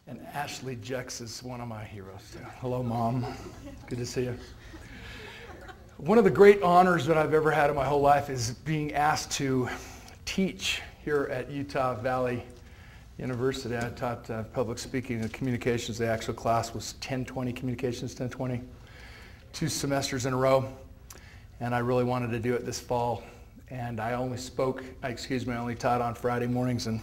And Ashley Jex is one of my heroes too. Hello, Mom. Good to see you. One of the great honors that I've ever had in my whole life is being asked to teach here at Utah Valley University. I taught public speaking and communications. The actual class was 1020 communications, 1020, 2 semesters in a row. And I really wanted to do it this fall. And I only taught on Friday mornings, and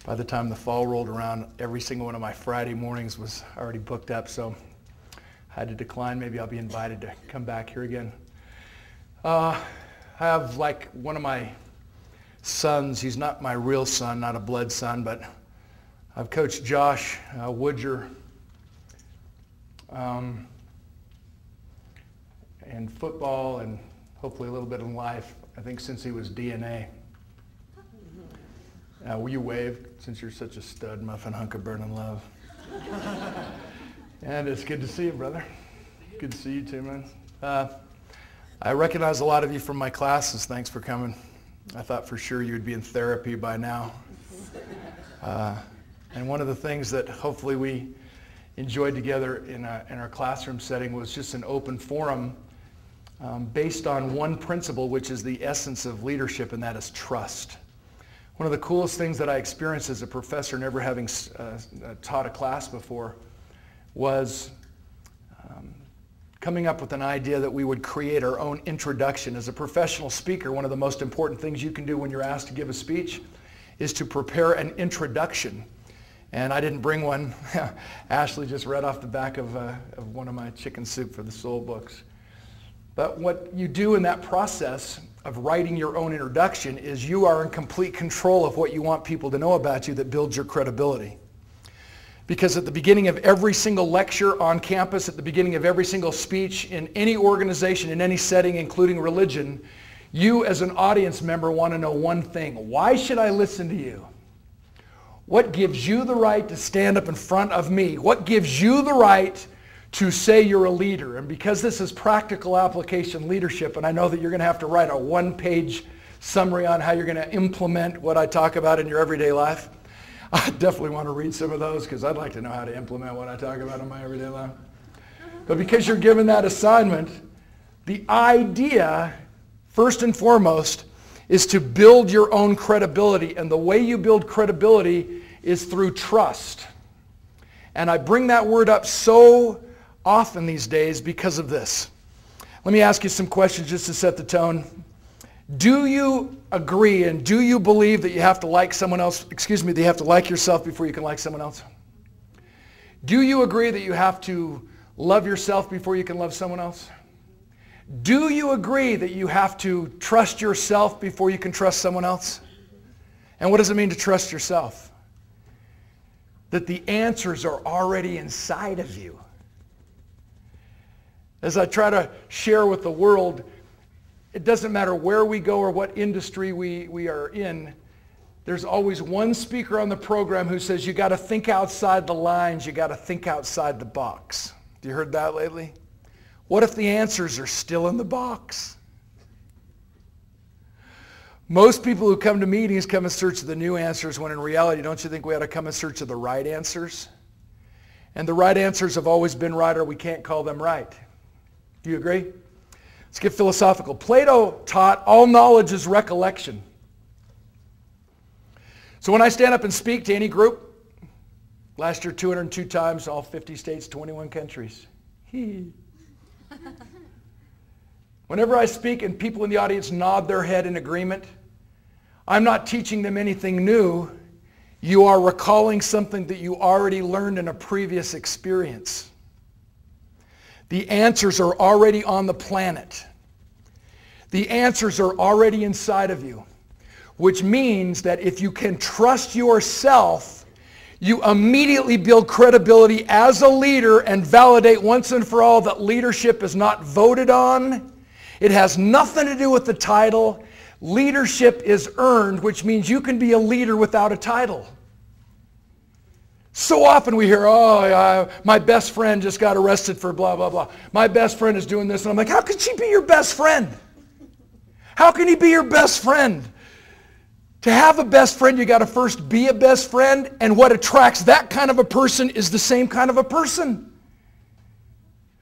by the time the fall rolled around, every single one of my Friday mornings was already booked up, so I had to decline. Maybe I'll be invited to come back here again. I have like one of my sons. He's not my real son, not a blood son, but I've coached Josh Woodger in football and hopefully a little bit in life, I think since he was DNA. Will you wave, since you're such a stud, muffin hunk of burning love? And it's good to see you, brother. Good to see you too, man. I recognize a lot of you from my classes. Thanks for coming. I thought for sure you would be in therapy by now. And one of the things that hopefully we enjoyed together in our classroom setting was just an open forum based on one principle, which is the essence of leadership, and that is trust. One of the coolest things that I experienced as a professor, never having taught a class before, was coming up with an idea that we would create our own introduction. As a professional speaker, one of the most important things you can do when you're asked to give a speech is to prepare an introduction. And I didn't bring one. Ashley just read off the back of one of my Chicken Soup for the Soul books. But what you do in that process of writing your own introduction is you are in complete control of what you want people to know about you that builds your credibility. Because at the beginning of every single lecture on campus, at the beginning of every single speech in any organization, in any setting, including religion, you as an audience member want to know one thing. Why should I listen to you? What gives you the right to stand up in front of me? What gives you the right to say you're a leader? And because this is practical application leadership, and I know that you're going to have to write a one-page summary on how you're going to implement what I talk about in your everyday life, I definitely want to read some of those because I'd like to know how to implement what I talk about in my everyday life. But because you're given that assignment, the idea, first and foremost, is to build your own credibility. And the way you build credibility is through trust. And I bring that word up so often these days because of this. Let me ask you some questions just to set the tone. Do you agree and do you believe that you have to like someone else, that you have to like yourself before you can like someone else? Do you agree that you have to love yourself before you can love someone else? Do you agree that you have to trust yourself before you can trust someone else? And what does it mean to trust yourself? That the answers are already inside of you. As I try to share with the world, it doesn't matter where we go or what industry we are in, there's always one speaker on the program who says you got to think outside the lines, you got to think outside the box. Have you heard that lately? What if the answers are still in the box? Most people who come to meetings come in search of the new answers, when in reality, don't you think we ought to come in search of the right answers? And the right answers have always been right, or we can't call them right. Do you agree? Let's get philosophical. Plato taught all knowledge is recollection. So when I stand up and speak to any group, last year 202 times, all 50 states, 21 countries. Whenever I speak and people in the audience nod their head in agreement, I'm not teaching them anything new. You are recalling something that you already learned in a previous experience. The answers are already on the planet. The answers are already inside of you, which means that if you can trust yourself, you immediately build credibility as a leader and validate once and for all that leadership is not voted on. It has nothing to do with the title. Leadership is earned, which means you can be a leader without a title. So often we hear, my best friend just got arrested for blah, blah, blah. My best friend is doing this. And I'm like, how could she be your best friend? How can he be your best friend? To have a best friend, you got to first be a best friend, and what attracts that kind of a person is the same kind of a person.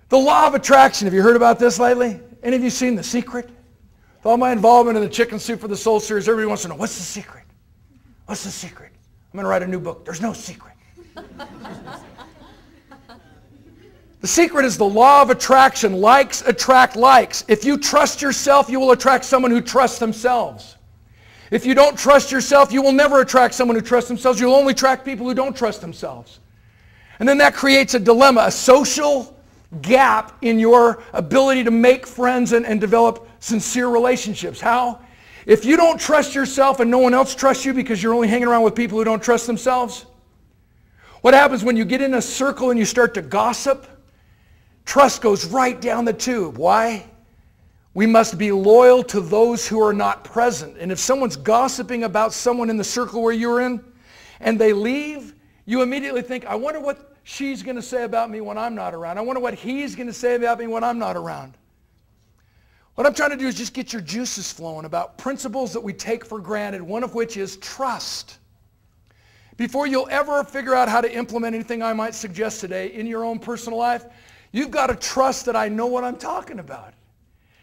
The law of attraction, have you heard about this lately? Any of you seen The Secret? With all my involvement in the Chicken Soup for the Soul series, everybody wants to know, what's the secret? What's the secret? I'm going to write a new book. There's no secret. The secret is the law of attraction. Likes attract likes. If you trust yourself, you will attract someone who trusts themselves. If you don't trust yourself, you will never attract someone who trusts themselves. You'll only attract people who don't trust themselves. And then that creates a dilemma, a social gap in your ability to make friends and develop sincere relationships. How? If you don't trust yourself and no one else trusts you because you're only hanging around with people who don't trust themselves, what happens when you get in a circle and you start to gossip? Trust goes right down the tube. Why? We must be loyal to those who are not present. And if someone's gossiping about someone in the circle where you're in and they leave, you immediately think, I wonder what she's going to say about me when I'm not around. I wonder what he's going to say about me when I'm not around. What I'm trying to do is just get your juices flowing about principles that we take for granted, one of which is trust. Before you'll ever figure out how to implement anything I might suggest today in your own personal life, you've got to trust that I know what I'm talking about.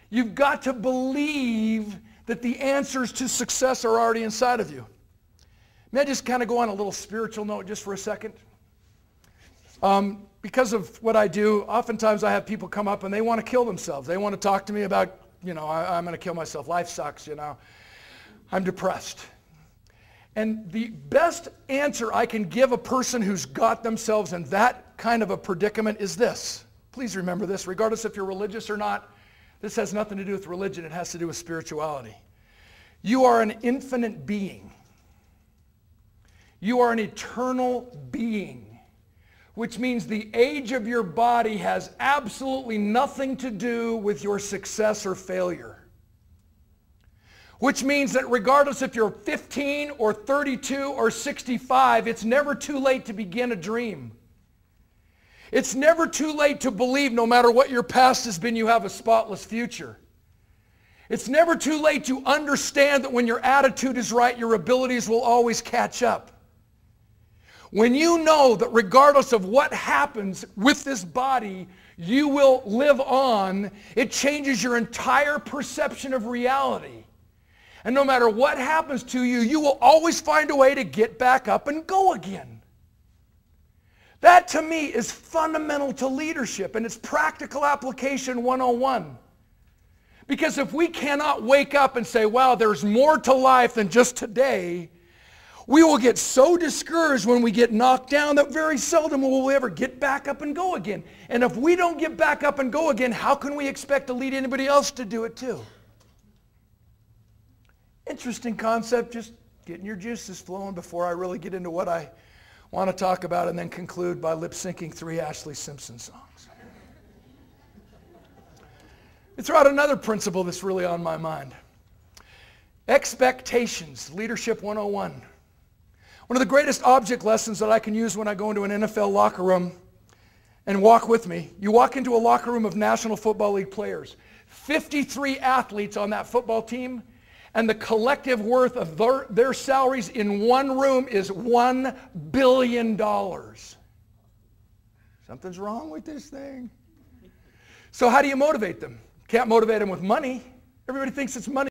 You've got to believe that the answers to success are already inside of you. May I just kind of go on a little spiritual note just for a second? Because of what I do, oftentimes I have people come up and they want to kill themselves. They want to talk to me about, I'm going to kill myself. Life sucks, I'm depressed. And the best answer I can give a person who's got themselves in that kind of a predicament is this. Please remember this, regardless if you're religious or not. This has nothing to do with religion. It has to do with spirituality. You are an infinite being. You are an eternal being, which means the age of your body has absolutely nothing to do with your success or failure. Which means that regardless if you're 15 or 32 or 65, it's never too late to begin a dream. It's never too late to believe no matter what your past has been, you have a spotless future. It's never too late to understand that when your attitude is right, your abilities will always catch up. When you know that regardless of what happens with this body, you will live on, it changes your entire perception of reality. And no matter what happens to you, you will always find a way to get back up and go again. That to me is fundamental to leadership, and it's practical application 101. Because if we cannot wake up and say, wow, there's more to life than just today, we will get so discouraged when we get knocked down that very seldom will we ever get back up and go again. And if we don't get back up and go again, how can we expect to lead anybody else to do it too? Interesting concept, just getting your juices flowing before I really get into what I want to talk about and then conclude by lip-syncing 3 Ashley Simpson songs. Let me throw out another principle that's really on my mind. Expectations, Leadership 101. One of the greatest object lessons that I can use when I go into an NFL locker room, and walk with me, you walk into a locker room of National Football League players, 53 athletes on that football team, and the collective worth of their salaries in one room is $1 billion. Something's wrong with this thing. So how do you motivate them? Can't motivate them with money. Everybody thinks it's money.